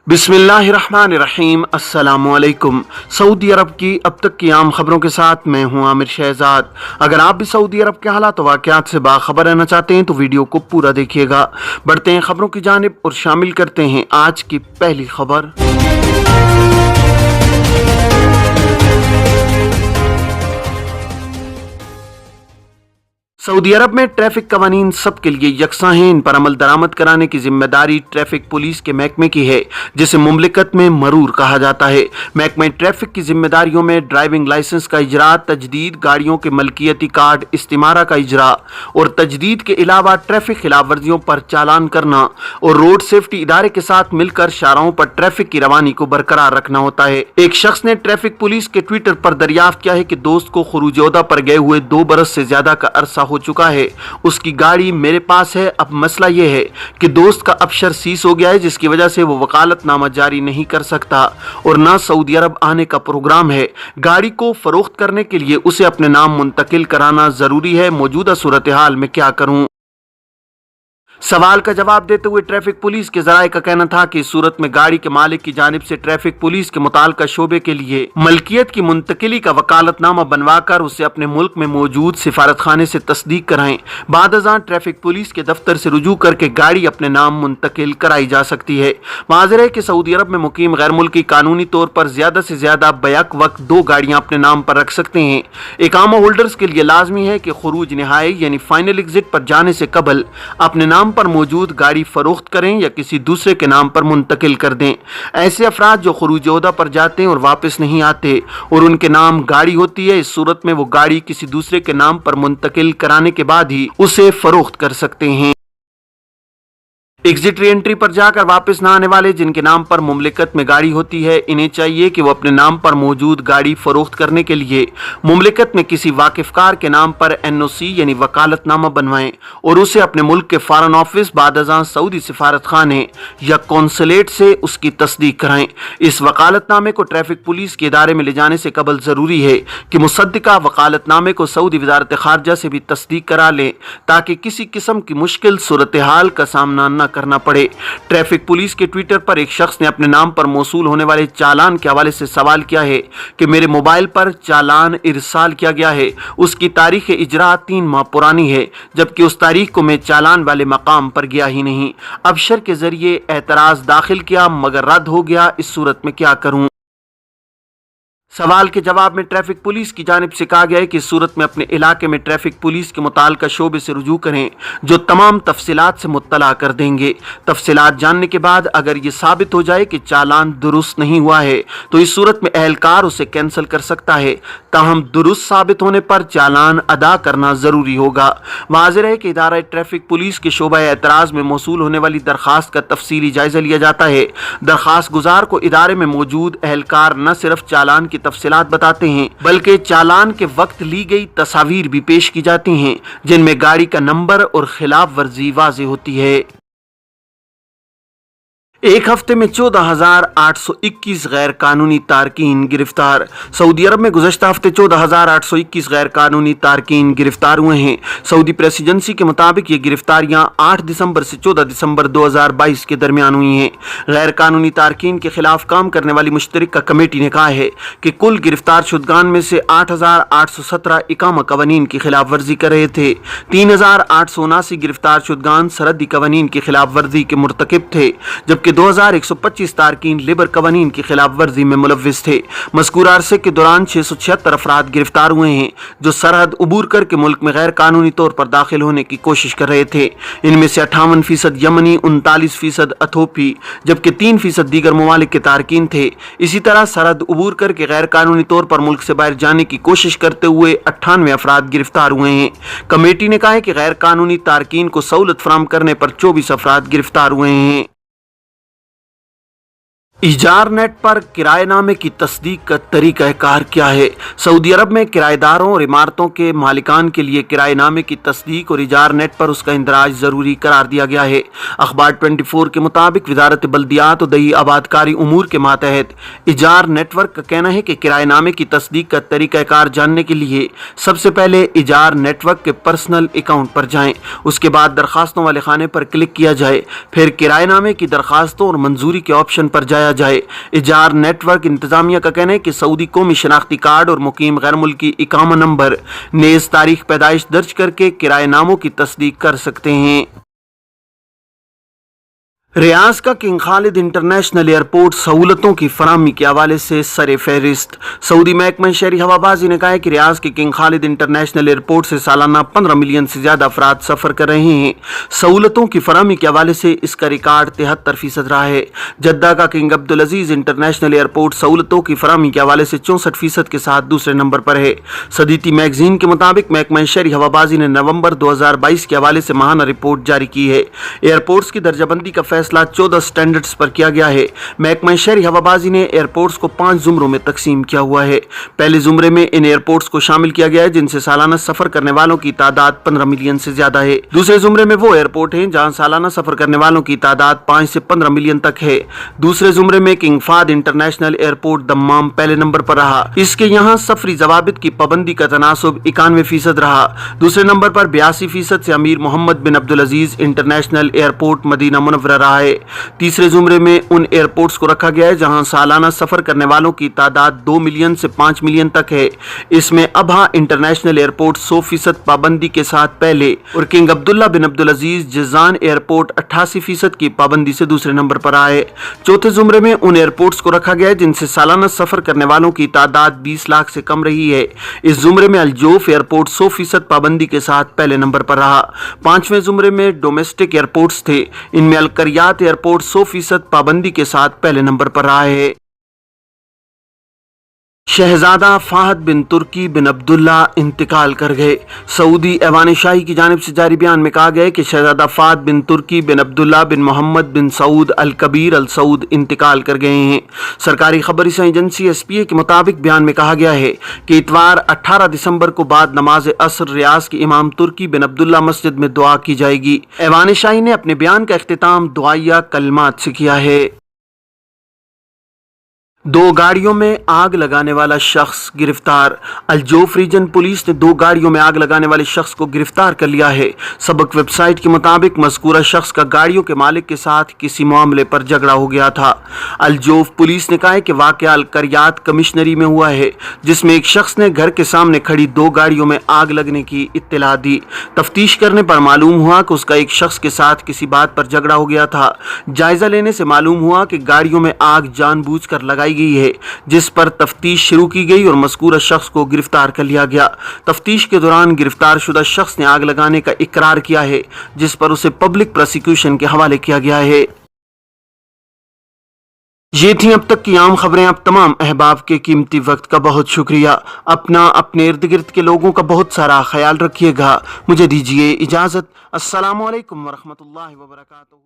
बिस्मिल्लाहिर्रहमानिर्रहीम। अस्सलामुअलैकुम। सऊदी अरब की अब तक की आम खबरों के साथ मैं हूं आमिर शहजाद। अगर आप भी सऊदी अरब के हालात वाक़यात से बाखबर रहना चाहते हैं तो वीडियो को पूरा देखिएगा। बढ़ते हैं खबरों की जानिब और शामिल करते हैं आज की पहली खबर। सऊदी अरब में ट्रैफिक कवानीन सबके लिए यकसा हैं। इन पर अमल दरामद कराने की जिम्मेदारी ट्रैफिक पुलिस के महकमे की है, जिसे मुमलिकत में मरूर कहा जाता है। महकमे ट्रैफिक की जिम्मेदारियों में ड्राइविंग लाइसेंस का इजरा, तजदीद, गाड़ियों के मलकियती कार्ड इस्तिमारा का इजरा और तजदीद के अलावा ट्रैफिक खिलाफ वर्जियों पर चालान करना और रोड सेफ्टी इदारे के साथ मिलकर शाहराहों पर ट्रैफिक की रवानी को बरकरार रखना होता है। एक शख्स ने ट्रैफिक पुलिस के ट्विटर पर दरियाफ्त किया है कि दोस्त को खुरूज ओहदा पर गए हुए 2 बरस से ज्यादा का अरसा हो चुका है, उसकी गाड़ी मेरे पास है। अब मसला यह है कि दोस्त का अबशर सीज हो गया है, जिसकी वजह से वो वकालतनामा जारी नहीं कर सकता और ना सऊदी अरब आने का प्रोग्राम है। गाड़ी को फरोख्त करने के लिए उसे अपने नाम मुंतकिल कराना जरूरी है। मौजूदा सूरत हाल में क्या करूं? सवाल का जवाब देते हुए ट्रैफिक पुलिस के जराये का कहना था कि इस सूरत में गाड़ी के मालिक की जानिब से ट्रैफिक पुलिस के मुताल्लिका शोबे के लिए मलकियत की मुंतकिली का वकालतनामा बनवाकर उसे अपने मुल्क में मौजूद सिफारत खाने से तस्दीक कराएं। बाद अज़ां ट्रैफिक पुलिस के दफ्तर से रुजू करके गाड़ी अपने नाम मुंतकिल कराई जा सकती है। माज़र है कि सऊदी अरब में मुकीम गैर मुल्की कानूनी तौर पर ज्यादा से ज्यादा बैक वक्त 2 गाड़ियां अपने नाम पर रख सकते हैं। इकामा होल्डर्स के लिए लाजमी है कि खुरूज निहाई यानी फाइनल एग्जिट पर जाने से कबल अपने नाम पर मौजूद गाड़ी फरोख्त करें या किसी दूसरे के नाम पर मुंतकिल कर दें। ऐसे अफराद जो खुरूज ओहदा पर जाते हैं और वापस नहीं आते और उनके नाम गाड़ी होती है, इस सूरत में वो गाड़ी किसी दूसरे के नाम पर मुंतकिल कराने के बाद ही उसे फरोख्त कर सकते हैं। एग्जिट री एंट्री पर जाकर वापस न आने वाले जिनके नाम पर मुमलिकत में गाड़ी होती है, इन्हें चाहिए कि वो अपने नाम पर मौजूद गाड़ी फरोख्त करने के लिए मुमलिकत में किसी वाकिफकार के नाम पर NOC यानी वकालतनामा बनवाएं और उसे अपने मुल्क के फॉरेन ऑफिस, बाद अज़ां सऊदी सिफारत खाने या कौंसलेट से उसकी तस्दीक कराएं। इस वकालतनामे को ट्रैफिक पुलिस के इदारे में ले जाने से कबल जरूरी है कि मुसद्दिका वकालतनामे को सऊदी वजारत खारजा से भी तस्दीक करा लें, ताकि किसी किस्म की मुश्किल सूरत हाल का सामना न करना पड़े। ट्रैफिक पुलिस के ट्विटर पर एक शख्स ने अपने नाम पर मौसूल होने वाले चालान के हवाले से सवाल किया है कि मेरे मोबाइल पर चालान इरसाल किया गया है, उसकी तारीख इजरा 3 माह पुरानी है, जबकि उस तारीख को मैं चालान वाले मकाम पर गया ही नहीं। अबशर के जरिए एतराज दाखिल किया मगर रद्द हो गया। इस सूरत में क्या करूं? सवाल के जवाब में ट्रैफिक पुलिस की जानिब से कहा गया है कि इस सूरत में अपने इलाके में ट्रैफिक पुलिस के मुताल्लिका शोबे से रुजू करें, जो तमाम तफसीलात से मुत्तला कर देंगे। तफसीलात जानने के बाद अगर ये साबित हो जाए कि चालान दुरुस्त नहीं हुआ है तो इस सूरत में अहलकार उसे कैंसिल कर सकता है, ताहम दुरुस्त साबित होने पर चालान अदा करना जरूरी होगा। वाज़ेह है कि इदारा ट्रैफिक पुलिस के शोबा एतराज़ में मौसूल होने वाली दरखास्त का तफसीली जायजा लिया जाता है। दरखास्त गुजार को इदारे में मौजूद अहलकार न सिर्फ चालान की तफसीलात बताते हैं, बल्कि चालान के वक्त ली गई तस्वीर भी पेश की जाती हैं, जिनमें गाड़ी का नंबर और खिलाफ वर्जी वाज़ेह होती है। एक हफ्ते में 14,821 गैर कानूनी तारकीन गिरफ्तार। सऊदी अरब में गुज़श्ता हफ्ते 14,821 गैर कानूनी तारकीन गिरफ्तार हुए हैं। सऊदी प्रेस एजेंसी के मुताबिक ये गिरफ्तारियां 8 दिसंबर से 14 दिसंबर 2022 के दरमियान हुई हैं। गैर कानूनी तारकीन के खिलाफ काम करने वाली मुश्तरका कमेटी ने कहा है कि कुल गिरफ्तार शुदगान में से 8,817 इकामा कवानीन की खिलाफ वर्जी कर रहे थे। 3,879 गिरफ्तार शुदगान सरहदी कवानीन की खिलाफ वर्जी के मुर्तकिब थे, जबकि 2,125 तारकीन लेबर कवानीन की खिलाफ वर्जी में मुलव्विस थे। मज़कूर अरसे के दौरान 676 अफराद गिरफ्तार हुए हैं, जो सरहद उबूर करके मुल्क में गैर कानूनी तौर पर दाखिल होने की कोशिश कर रहे थे। इनमें से 58% यमनी, 39% अथोपी, जबकि 3% दीगर ममालिक के तारकीन थे। इसी तरह सरहद उबूर करके गैर कानूनी तौर पर मुल्क से बाहर जाने की कोशिश करते हुए 98 अफराद गिरफ्तार हुए हैं। कमेटी ने कहा है कि गैर कानूनी तारकीन को सहूलत फराहम करने पर 24 अफराद गिरफ्तार हुए हैं। ایجار نیٹ پر کرائے نامے کی تصدیق کا طریقہ کار کیا ہے؟ سعودی عرب میں کرایہ داروں اور عمارتوں کے مالکان کے لیے کرائے نامے کی تصدیق اور ایجار نیٹ پر اس کا اندراج ضروری قرار دیا گیا ہے۔ اخبار 24 کے مطابق وزارت بلدیات و دیہی آبادکاری امور کے ماتحت ایجار نیٹ ورک کا کہنا ہے کہ کرائے نامے کی تصدیق کا طریقہ کار جاننے کے لیے سب سے پہلے ایجار نیٹ ورک کے پرسنل اکاؤنٹ پر جائیں، اس کے بعد درخواستوں والے خانے پر کلک کیا جائے، پھر کرائے نامے کی درخواستوں اور منظوری کے آپشن پر جایا جائے۔ ایجار نیٹ ورک انتظامیہ کا کہنا ہے کہ سعودی قومی شناختی کارڈ اور مقیم غیر ملکی اقامہ نمبر نیز تاریخ پیدائش درج کر کے کرائے ناموں کی تصدیق کر سکتے ہیں۔ ریاض کا کنگ خالد انٹرنیشنل ایئرپورٹ سہولتوں کی فراہمی کے حوالے سے سر فہرست۔ سعودی محکمہ شہری ہوابازی نے کہا ہے کہ ریاض کے کنگ خالد انٹرنیشنل ایئرپورٹ سے سالانہ 15 ملین سے زیادہ افراد سفر کر رہے ہیں۔ سہولتوں کی فراہمی کے حوالے سے اس کا ریکارڈ 73% رہا ہے۔ جدہ کا کنگ عبدالعزیز انٹرنیشنل ایئرپورٹ سہولتوں کی فراہمی کے حوالے سے 64% کے ساتھ دوسرے نمبر پر ہے۔ صدیتی میگزین کے مطابق محکمہ شہری ہوابازی نے نومبر 2022 کے حوالے سے ماہانہ رپورٹ جاری کی ہے۔ ایئرپورٹس کی درجہ بندی کا فیصلہ 14 سٹینڈرڈز پر کیا گیا ہے۔ محکمہ شہری ہوابازی نے ایئرپورٹس کو 5 زمروں میں تقسیم کیا ہوا ہے۔ پہلے زمرے میں ان ایئرپورٹس کو شامل کیا گیا ہے جن سے سالانہ سفر کرنے والوں کی تعداد 15 ملین سے زیادہ ہے۔ دوسرے زمرے میں وہ ایئرپورٹ ہیں جہاں سالانہ سفر کرنے والوں کی تعداد 5 سے 15 ملین تک ہے۔ دوسرے زمرے میں King Fahd international airport Dammam پہلے نمبر پر رہا۔ اس کے یہاں سفری ضوابط کی پابندی کا تناسب 91% رہا۔ دوسرے نمبر پر 82% سے امیر محمد بن عبدالعزیز انٹرنیشنل ایئرپورٹ مدینہ منورہ رہا ہے۔ تیسرے زمرے میں ان ایئرپورٹس کو رکھا گیا ہے جہاں سالانہ سفر کرنے والوں کی تعداد 2 ملین سے 5 ملین تک ہے۔ اس میں ابہا انٹرنیشنل ایئرپورٹ 100% پابندی کے ساتھ پہلے اور کنگ عبداللہ بن عبدالعزیز جازان ایئرپورٹ 88% کی پابندی سے دوسرے نمبر پر آئے۔ چوتھے زمرے میں ان ایئرپورٹس کو رکھا گیا ہے جن سے سالانہ سفر کرنے والوں کی تعداد 20 لاکھ سے کم رہی ہے۔ اس زمرے میں الجوف ایئرپورٹ 100% پابندی کے ساتھ پہلے نمبر پر رہا۔ پانچویں زمرے میں ڈومیسٹک ایئرپورٹس تھے۔ ان میں القریات ایئرپورٹ 100% پابندی کے ساتھ پہلے نمبر پر رہا ہے۔ شہزادہ فہد بن ترکی بن عبداللہ انتقال کر گئے۔ سعودی ایوان شاہی کی جانب سے جاری بیان میں کہا گیا ہے کہ شہزادہ فہد بن ترکی بن عبداللہ بن محمد بن سعود الکبیر السعود انتقال کر گئے ہیں۔ سرکاری خبر رساں ایجنسی SPA کے مطابق بیان میں کہا گیا ہے کہ اتوار 18 دسمبر کو بعد نماز عصر ریاض کے امام ترکی بن عبداللہ مسجد میں دعا کی جائے گی۔ ایوان شاہی نے اپنے بیان کا اختتام دعائیہ کلمات سے کیا ہے۔ 2 گاڑیوں میں آگ لگانے والا شخص گرفتار۔ الجوف ریجن پولیس نے 2 گاڑیوں میں آگ لگانے والے شخص کو گرفتار کر لیا ہے۔ سبق ویب سائٹ کے مطابق مذکورہ شخص کا گاڑیوں کے مالک کے ساتھ کسی معاملے پر جھگڑا ہو گیا تھا۔ الجوف پولیس نے کہا ہے کہ واقعہ القریات کمشنری میں ہوا ہے جس میں ایک شخص نے گھر کے سامنے کھڑی 2 گاڑیوں میں آگ لگنے کی اطلاع دی۔ تفتیش کرنے پر معلوم ہوا کہ اس کا ایک شخص کے ساتھ کسی بات پر جھگڑا ہو گیا تھا۔ جائزہ لینے سے معلوم ہوا کہ گاڑیوں میں آگ جان بوجھ کر لگائی گئی ہے، جس پر تفتیش شروع کی گئی اور مذکورہ شخص کو گرفتار کر لیا گیا۔ تفتیش کے دوران گرفتار شدہ شخص نے آگ لگانے کا اقرار کیا ہے جس پر اسے پبلک پروسیکیوشن کے حوالے کیا گیا ہے۔ یہ تھیں اب تک کی عام خبریں۔ اب تمام احباب کے قیمتی وقت کا بہت شکریہ۔ اپنا اپنے ارد گرد کے لوگوں کا بہت سارا خیال رکھیے گا۔ مجھے دیجیے اجازت۔ السلام علیکم ورحمۃ اللہ وبرکاتہ۔